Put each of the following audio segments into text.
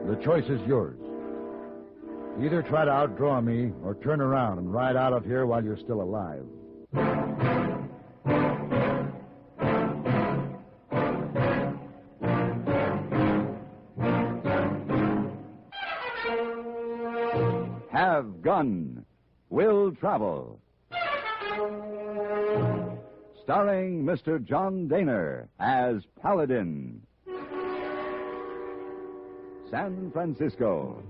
The choice is yours. Either try to outdraw me or turn around and ride out of here while you're still alive. Have Gun. Will Travel. Starring Mr. John Daner as Paladin. San Francisco,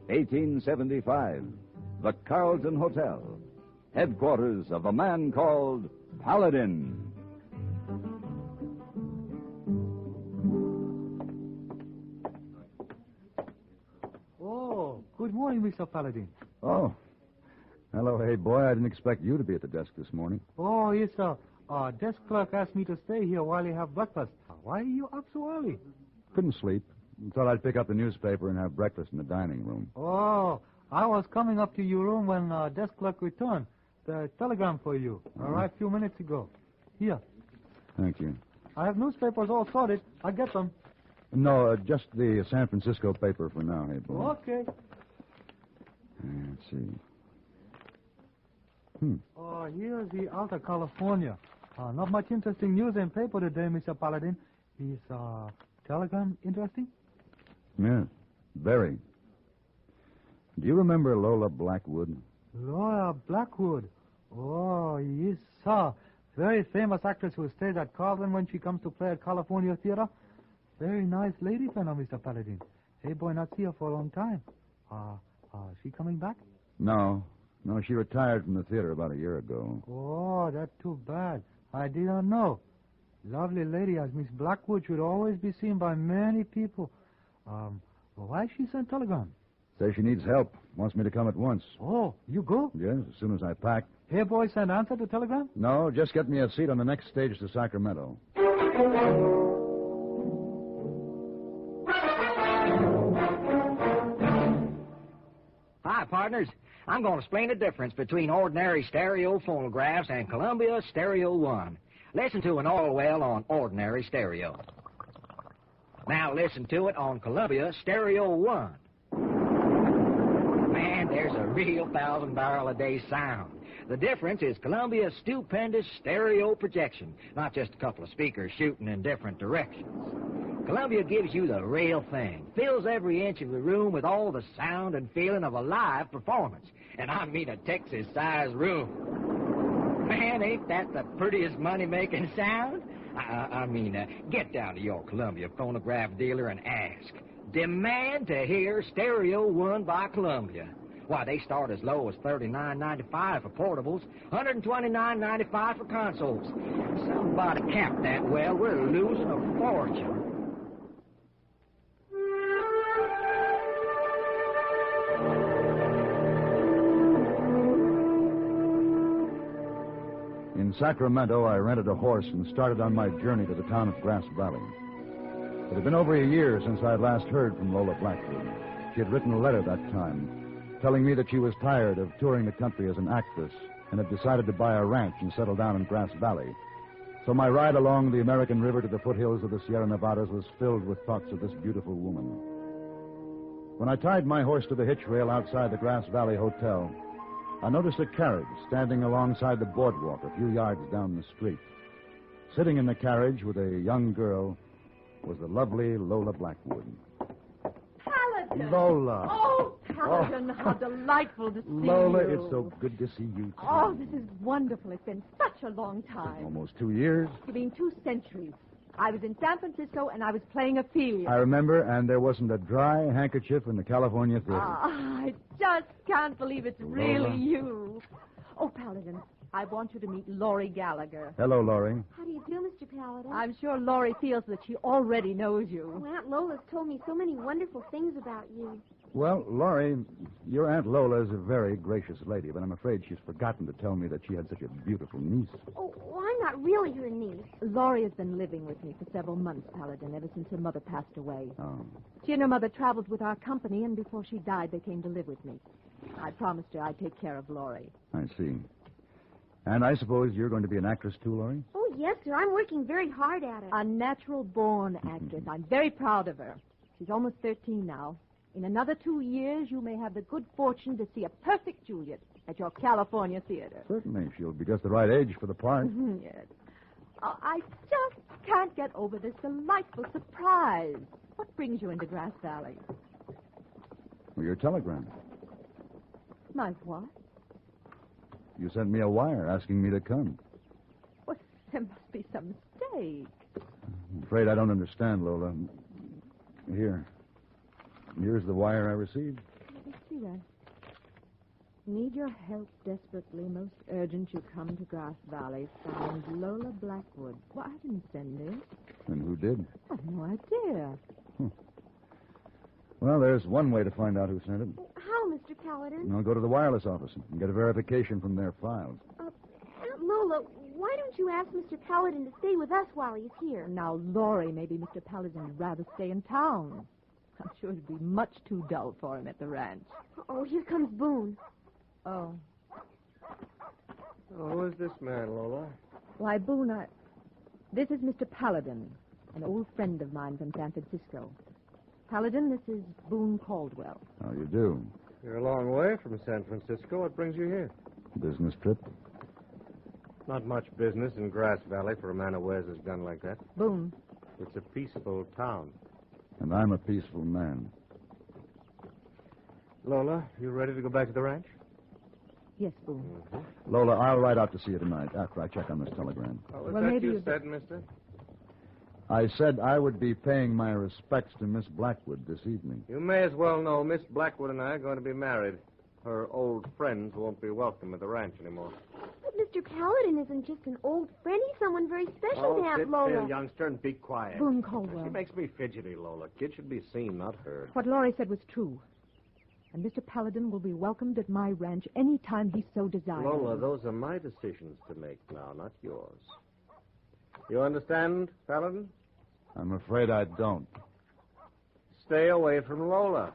1875. The Carlton Hotel. Headquarters of a man called Paladin. Oh, good morning, Mr. Paladin. Oh. Hello, hey, boy. I didn't expect you to be at the desk this morning. Oh, yes, sir. Desk clerk asked me to stay here while you have breakfast. Why are you up so early? Couldn't sleep. Thought I'd pick up the newspaper and have breakfast in the dining room. Oh, I was coming up to your room when desk clerk returned. The telegram for you. Arrived a few minutes ago. Here. Thank you. I have newspapers all sorted. I'll get them. No, just the San Francisco paper for now, hey, boy. Okay. Let's see. Oh, here's the Alta California. Not much interesting news in paper today, Mr. Paladin. Is telegram interesting? Yeah, very. Do you remember Lola Blackwood? Laura Blackwood. Oh, yes, sir. Very famous actress who stays at Carlton when she comes to play at California Theater. Very nice lady, Mr. Paladin. Hey, boy, not see her for a long time. She coming back? No, she retired from the theater about a year ago. Oh, that's too bad. I didn't know. Lovely lady as Miss Blackwood should always be seen by many people. Why she sent telegram? Says she needs help. Wants me to come at once. Oh, you go? Yes, as soon as I pack. Hey, boy, send answer to telegram? No, just get me a seat on the next stage to Sacramento. Hi, partners. I'm going to explain the difference between ordinary stereo phonographs and Columbia Stereo 1. Listen to an oil well on ordinary stereo. Now listen to it on Columbia Stereo 1. Man, there's a real 1,000-barrel-a-day sound. The difference is Columbia's stupendous stereo projection, not just a couple of speakers shooting in different directions. Columbia gives you the real thing, fills every inch of the room with all the sound and feeling of a live performance. And I mean a Texas-sized room. Man, ain't that the prettiest money-making sound? I mean, get down to your Columbia phonograph dealer and ask. Demand to hear Stereo 1 by Columbia. Why, they start as low as $39.95 for portables, $129.95 for consoles. Somebody capped that well. We're losing a fortune. In Sacramento, I rented a horse and started on my journey to the town of Grass Valley. It had been over a year since I had last heard from Lola Blackwood. She had written a letter that time, telling me that she was tired of touring the country as an actress and had decided to buy a ranch and settle down in Grass Valley. So my ride along the American River to the foothills of the Sierra Nevadas was filled with thoughts of this beautiful woman. When I tied my horse to the hitch rail outside the Grass Valley Hotel, I noticed a carriage standing alongside the boardwalk a few yards down the street. Sitting in the carriage with a young girl was the lovely Lola Blackwood. Paladin! Lola! Oh, Paladin, how delightful to see Lola, you. it's so good to see you, too. Oh, this is wonderful. It's been such a long time. Almost 2 years. You mean 2 centuries. I was in San Francisco, and I was playing Ophelia. I remember, and there wasn't a dry handkerchief in the California theater. I just can't believe it's really Lola. you. Oh, Paladin, I want you to meet Laurie Gallagher. Hello, Laurie. How do you do, Mr. Paladin? I'm sure Laurie feels that she already knows you. Oh, Aunt Lola's told me so many wonderful things about you. Well, Laurie, your Aunt Lola is a very gracious lady, but I'm afraid she's forgotten to tell me that she had such a beautiful niece. Oh, well, I'm not really her niece. Laurie has been living with me for several months, Paladin, ever since her mother passed away. Oh. She and her mother traveled with our company, and before she died, they came to live with me. I promised her I'd take care of Laurie. I see. And I suppose you're going to be an actress too, Laurie? Oh, yes, sir. I'm working very hard at it. A natural-born actress. I'm very proud of her. She's almost 13 now. In another 2 years, you may have the good fortune to see a perfect Juliet at your California theater. Certainly. She'll be just the right age for the part. Yes. Oh, I just can't get over this delightful surprise. What brings you into Grass Valley? Well, your telegram. My what? You sent me a wire asking me to come. Well, there must be some mistake. I'm afraid I don't understand, Lola. Here. Here's the wire I received. Let me see that. Need your help desperately. Most urgent you come to Grass Valley. Signed Lola Blackwood. Well, I didn't send this. And who did? I have no idea. Well, there's one way to find out who sent it. How, Mr. Paladin? I'll go to the wireless office and get a verification from their files. Aunt Lola, why don't you ask Mr. Paladin to stay with us while he's here? Now, Laurie, maybe Mr. Paladin would rather stay in town. I'm sure it'd be much too dull for him at the ranch. Oh, here comes Boone. Oh. Who is this man, Lola? Why, Boone, this is Mr. Paladin, an old friend of mine from San Francisco. Paladin, this is Boone Caldwell. How you do? You're a long way from San Francisco. What brings you here? Business trip? Not much business in Grass Valley for a man who wears his gun like that. Boone. It's a peaceful town. And I'm a peaceful man. Lola, you ready to go back to the ranch? Yes, Boone. Lola, I'll ride out to see you tonight after I check on this telegram. Oh, was Well, that maybe you you- said, mister? I said I would be paying my respects to Miss Blackwood this evening. You may as well know Miss Blackwood and I are going to be married. Her old friends won't be welcome at the ranch anymore. But Mr. Paladin isn't just an old friend. He's someone very special to Aunt Lola. youngster, and be quiet. Boone Caldwell. She makes me fidgety, Lola. Kid should be seen, not heard. What Laurie said was true. And Mr. Paladin will be welcomed at my ranch any time he so desires. Lola, those are my decisions to make now, not yours. You understand, Paladin? I'm afraid I don't. Stay away from Lola.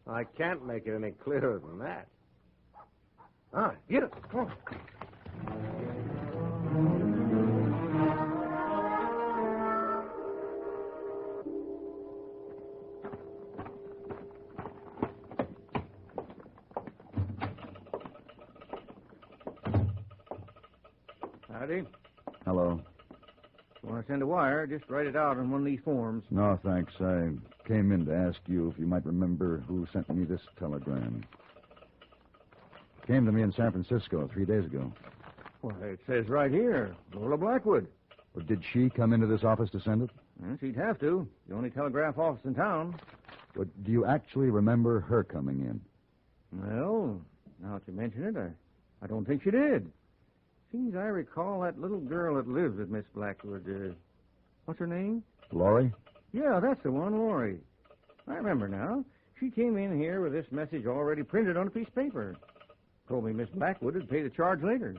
I can't make it any clearer than that. All right, get it. Come on. Howdy. Hello. Want to send a wire, just write it out on one of these forms. No, thanks. I came in to ask you if you might remember who sent me this telegram. Came to me in San Francisco 3 days ago. Why, it says right here, Lola Blackwood. But did she come into this office to send it? Well, she'd have to. The only telegraph office in town. But do you actually remember her coming in? Well, now that you mention it, I don't think she did. Seems I recall that little girl that lives with Miss Blackwood. What's her name? Laurie? Yeah, that's the one, Laurie. I remember now. She came in here with this message already printed on a piece of paper. Told me Miss Blackwood would pay the charge later.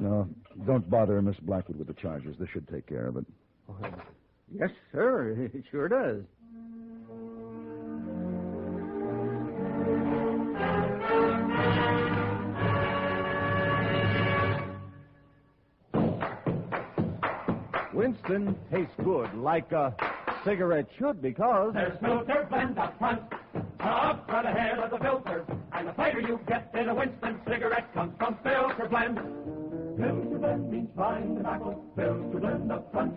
No, don't bother Miss Blackwood with the charges. This should take care of it. Yes, sir. It sure does. Winston tastes good like a cigarette should because There's filter blend up front ahead of the filter, and the flavor you get in a Winston cigarette comes from filter blend. Filter blend means fine tobacco, filter blend up front,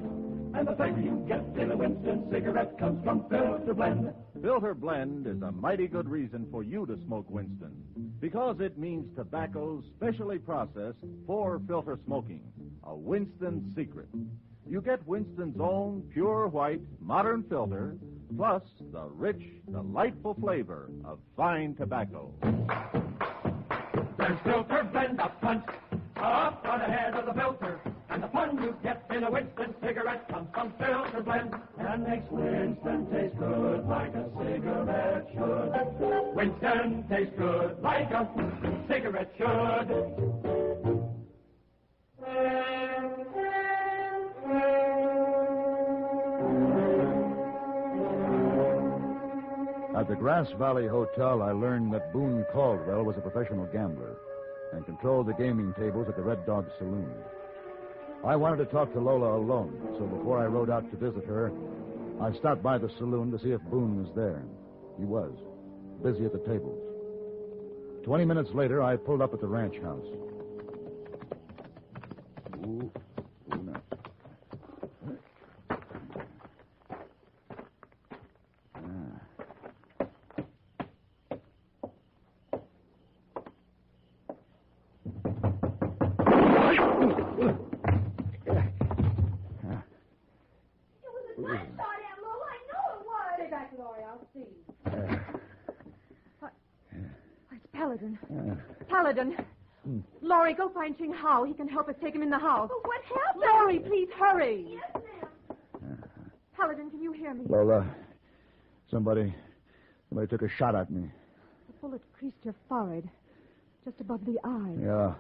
and the flavor you get in a Winston cigarette comes from filter blend. Filter Blend is a mighty good reason for you to smoke Winston because it means tobacco specially processed for filter smoking, a Winston secret. You get Winston's own pure white modern filter, plus the rich, delightful flavor of fine tobacco. There's filter blend up front ahead of the filter, and the fun you get in a Winston cigarette comes from filter blend, and makes Winston taste good like a cigarette should. Winston tastes good like a cigarette should. At the Grass Valley Hotel, I learned that Boone Caldwell was a professional gambler and controlled the gaming tables at the Red Dog Saloon. I wanted to talk to Lola alone, so before I rode out to visit her, I stopped by the saloon to see if Boone was there. He was, busy at the tables. 20 minutes later, I pulled up at the ranch house. Ooh, now. Paladin. Laurie, go find Ching Hao. He can help us take him in the house. Oh, what happened? Laurie, please hurry. Yes, ma'am. Paladin, can you hear me? Lola, somebody took a shot at me. The bullet creased your forehead, just above the eye. Yeah,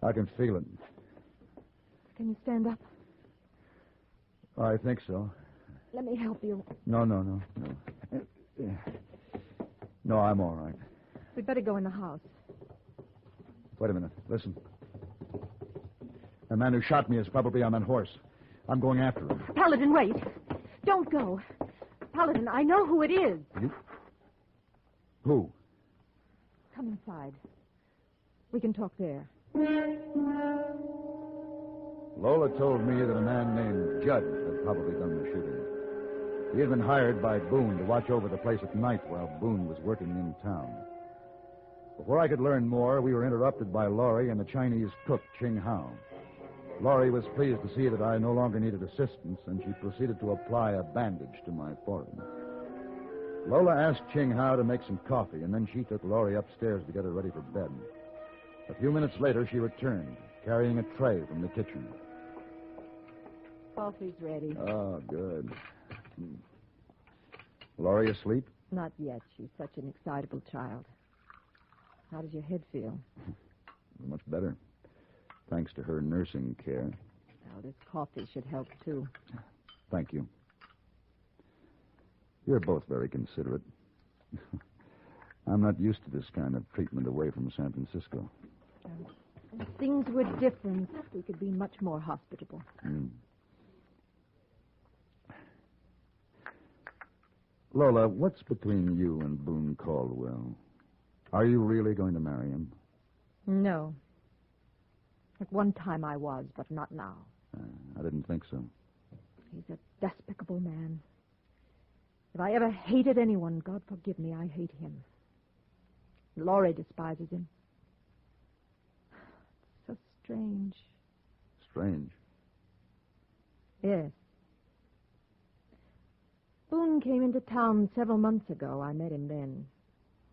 I can feel it. Can you stand up? I think so. Let me help you. No. No, I'm all right. We'd better go in the house. Wait a minute. Listen. The man who shot me is probably on that horse. I'm going after him. Paladin, wait. Don't go. Paladin, I know who it is. You? Who? Come inside. We can talk there. Lola told me that a man named Judd had probably done the shooting. He had been hired by Boone to watch over the place at night while Boone was working in town. Before I could learn more, we were interrupted by Laurie and the Chinese cook, Ching Hao. Laurie was pleased to see that I no longer needed assistance, and she proceeded to apply a bandage to my forehead. Lola asked Ching Hao to make some coffee, and then she took Laurie upstairs to get her ready for bed. A few minutes later, she returned, carrying a tray from the kitchen. Coffee's ready. Oh, good. Laurie asleep? Not yet. She's such an excitable child. How does your head feel? Much better. Thanks to her nursing care. Well, this coffee should help, too. Thank you. You're both very considerate. I'm not used to this kind of treatment away from San Francisco. If things were different, we could be much more hospitable. Lola, what's between you and Boone Caldwell? Are you really going to marry him? No. At one time I was, but not now. I didn't think so. He's a despicable man. If I ever hated anyone, God forgive me, I hate him. Laurie despises him. So strange. Strange? Yes. Boone came into town several months ago. I met him then.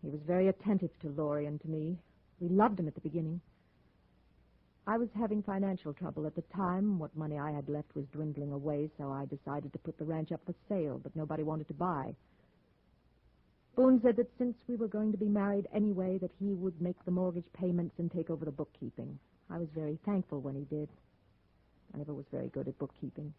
He was very attentive to Laurie and to me. We loved him at the beginning. I was having financial trouble at the time. What money I had left was dwindling away, so I decided to put the ranch up for sale, but nobody wanted to buy. Boone said that since we were going to be married anyway, that he would make the mortgage payments and take over the bookkeeping. I was very thankful when he did. I never was very good at bookkeeping.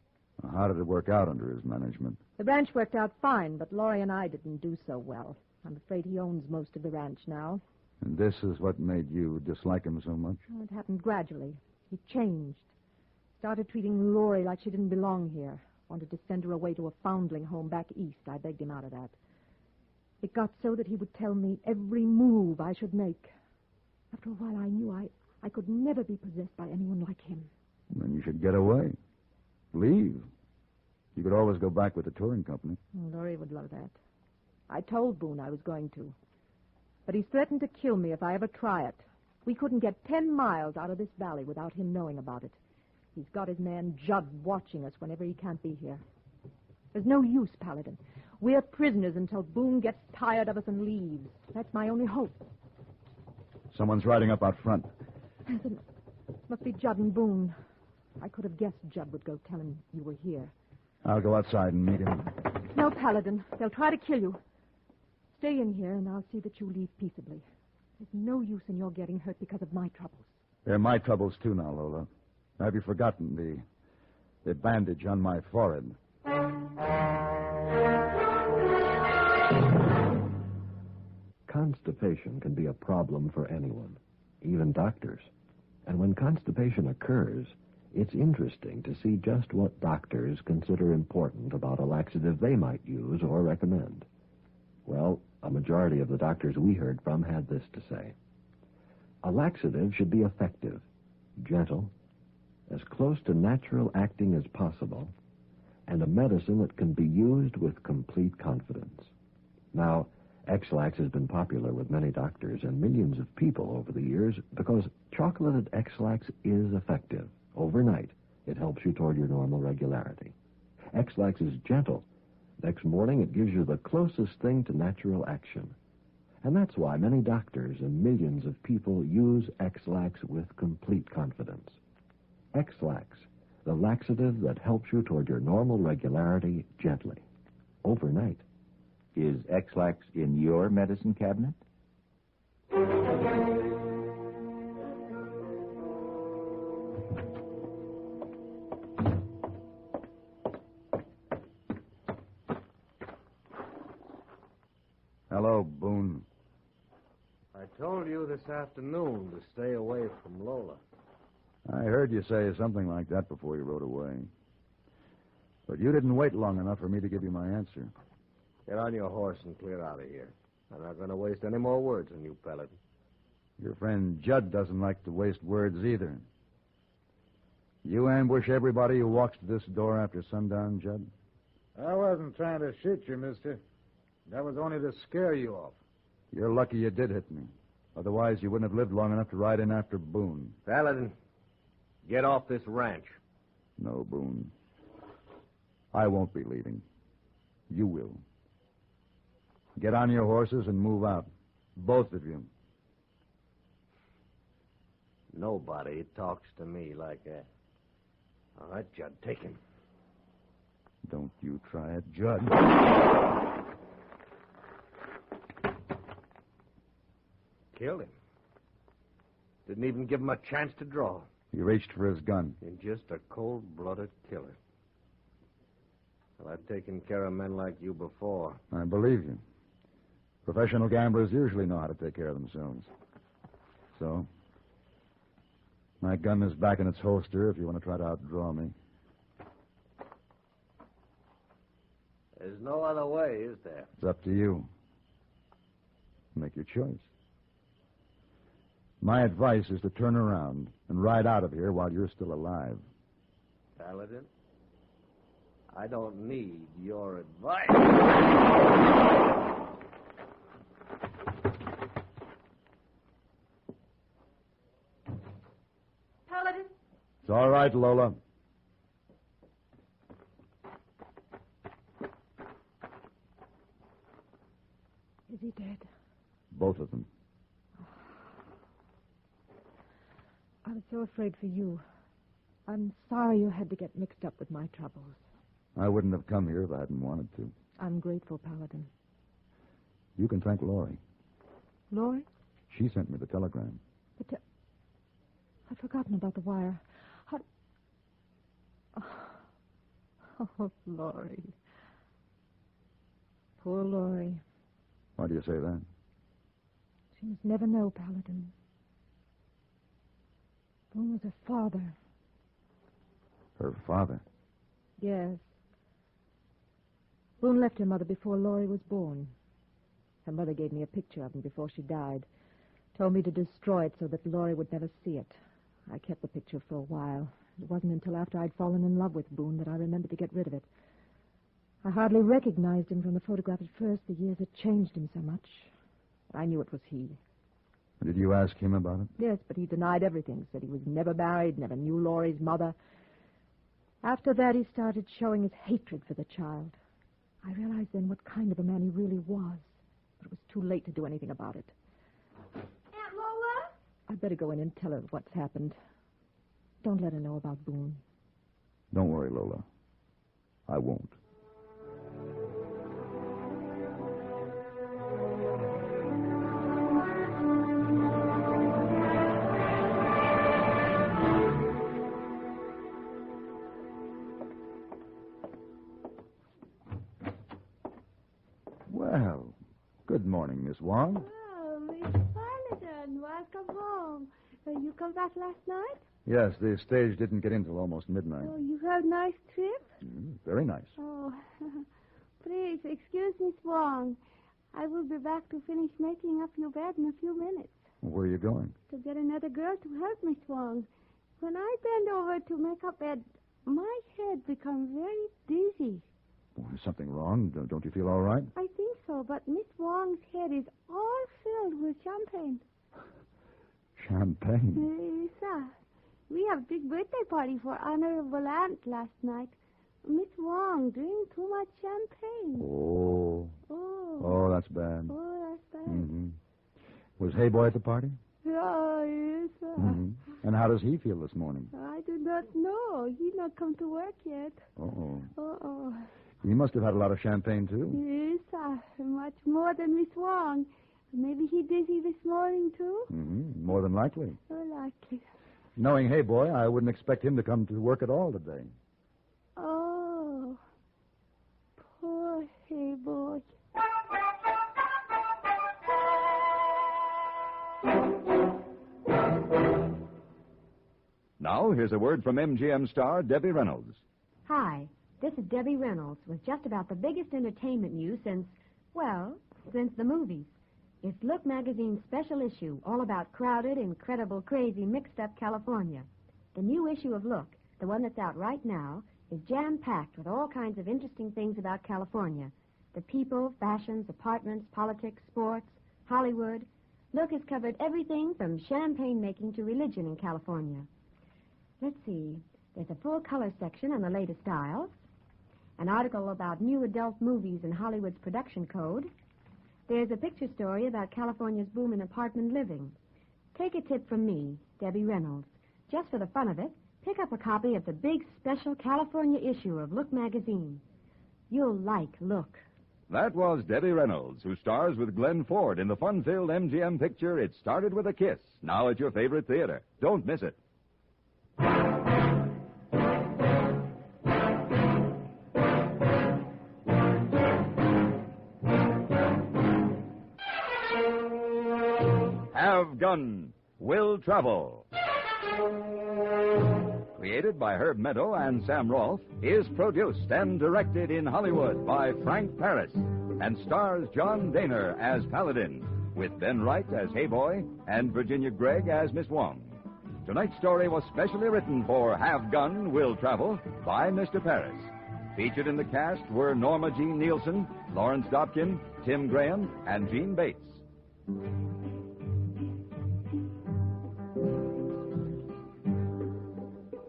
How did it work out under his management? The ranch worked out fine, but Laurie and I didn't do so well. I'm afraid he owns most of the ranch now. And this is what made you dislike him so much? Well, it happened gradually. He changed. Started treating Laurie like she didn't belong here. Wanted to send her away to a foundling home back east. I begged him out of that. It got so that he would tell me every move I should make. After a while, I knew I could never be possessed by anyone like him. Then you should get away. Leave. You could always go back with the touring company. Laurie would love that. I told Boone I was going to. But he's threatened to kill me if I ever try it. We couldn't get 10 miles out of this valley without him knowing about it. He's got his man Judd watching us whenever he can't be here. There's no use, Paladin. We're prisoners until Boone gets tired of us and leaves. That's my only hope. Someone's riding up out front. It must be Judd and Boone. I could have guessed Judd would go tell him you were here. I'll go outside and meet him. No, Paladin. They'll try to kill you. Stay in here, and I'll see that you leave peaceably. There's no use in your getting hurt because of my troubles. They're my troubles, too, now, Lola. Have you forgotten the bandage on my forehead? Constipation can be a problem for anyone, even doctors. And when constipation occurs, It's interesting to see just what doctors consider important about a laxative they might use or recommend. Well, a majority of the doctors we heard from had this to say. A laxative should be effective, gentle, as close to natural acting as possible, and a medicine that can be used with complete confidence. Now, X-Lax has been popular with many doctors and millions of people over the years because chocolated X-Lax is effective. Overnight, it helps you toward your normal regularity. X-Lax is gentle. Next morning, it gives you the closest thing to natural action. And that's why many doctors and millions of people use X-Lax with complete confidence. X-Lax, the laxative that helps you toward your normal regularity gently, overnight. Is X-Lax in your medicine cabinet? Hello, Boone. I told you this afternoon to stay away from Lola. I heard you say something like that before you rode away. But you didn't wait long enough for me to give you my answer. Get on your horse and clear out of here. I'm not going to waste any more words on you, Pellet. Your friend Judd doesn't like to waste words either. You ambush everybody who walks to this door after sundown, Judd? I wasn't trying to shoot you, mister. That was only to scare you off. You're lucky you did hit me. Otherwise, you wouldn't have lived long enough to ride in after Boone. Paladin, get off this ranch. No, Boone. I won't be leaving. You will. Get on your horses and move out. Both of you. Nobody talks to me like that. All right, Judd, take him. Don't you try it, Judd. Killed him. Didn't even give him a chance to draw. He reached for his gun. In just a cold-blooded killer. Well, I've taken care of men like you before. I believe you. Professional gamblers usually know how to take care of themselves. So, my gun is back in its holster if you want to try to outdraw me. There's no other way, is there? It's up to you. Make your choice. My advice is to turn around and ride out of here while you're still alive. Paladin, I don't need your advice. Paladin? It's all right, Lola. Is he dead? Both of them. I was so afraid for you. I'm sorry you had to get mixed up with my troubles. I wouldn't have come here if I hadn't wanted to. I'm grateful, Paladin. You can thank Laurie. Laurie? She sent me the telegram. But I'd forgotten about the wire. Oh, Laurie. Poor Laurie. Why do you say that? She must never know, Paladin. Boone was her father. Her father? Yes. Boone left her mother before Laurie was born. Her mother gave me a picture of him before she died. Told me to destroy it so that Laurie would never see it. I kept the picture for a while. It wasn't until after I'd fallen in love with Boone that I remembered to get rid of it. I hardly recognized him from the photograph at first. The years had changed him so much. I knew it was he. Did you ask him about it? Yes, but he denied everything. Said he was never married, never knew Laurie's mother. After that, he started showing his hatred for the child. I realized then what kind of a man he really was. But it was too late to do anything about it. Aunt Lola? I'd better go in and tell her what's happened. Don't let her know about Boone. Don't worry, Lola. I won't. Well, good morning, Miss Wong. Oh, Miss Paladin, welcome home. You come back last night? Yes, the stage didn't get in till almost midnight. Oh, you had a nice trip? Very nice. Oh, please, excuse Miss Wong. I will be back to finish making up your bed in a few minutes. Where are you going? To get another girl to help Miss Wong. When I bend over to make up bed, my head becomes very dizzy. Oh, is something wrong? Don't you feel all right? I think so, but Miss Wong's head is all filled with champagne. Champagne? Yes, sir. We have a big birthday party for Honorable Aunt last night. Miss Wong drank too much champagne. Oh. Oh, that's bad. Oh, that's bad. Mm-hmm. Was Hey Boy at the party? Oh, yes, sir. Mm-hmm. And how does he feel this morning? I do not know. He's not come to work yet. Uh-oh. Uh-oh. He must have had a lot of champagne, too. Yes, sir. Much more than Miss Wong. Maybe he dizzy this morning, too? Mm-hmm. More than likely. Oh, likely. Knowing Hey Boy, I wouldn't expect him to come to work at all today. Oh. Poor Hey Boy. Now, here's a word from MGM star Debbie Reynolds. Hi, this is Debbie Reynolds with just about the biggest entertainment news since the movies. It's Look Magazine's special issue, all about crowded, incredible, crazy, mixed-up California. The new issue of Look, the one that's out right now, is jam-packed with all kinds of interesting things about California. The people, fashions, apartments, politics, sports, Hollywood. Look has covered everything from champagne making to religion in California. Let's see. There's a full color section on the latest styles, an article about new adult movies and Hollywood's production code. There's a picture story about California's boom in apartment living. Take a tip from me, Debbie Reynolds. Just for the fun of it, pick up a copy of the big special California issue of Look magazine. You'll like Look. That was Debbie Reynolds, who stars with Glenn Ford in the fun-filled MGM picture It Started With a Kiss, now at your favorite theater. Don't miss it. Have Gun, Will Travel. Created by Herb Meadow and Sam Rolfe, is produced and directed in Hollywood by Frank Paris and stars John Daner as Paladin, with Ben Wright as Hey Boy and Virginia Gregg as Miss Wong. Tonight's story was specially written for Have Gun, Will Travel by Mr. Paris. Featured in the cast were Norma Jean Nielsen, Lawrence Dobkin, Tim Graham, and Gene Bates.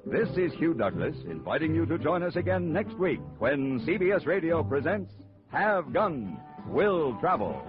This is Hugh Douglas inviting you to join us again next week when CBS Radio presents Have Gun, Will Travel.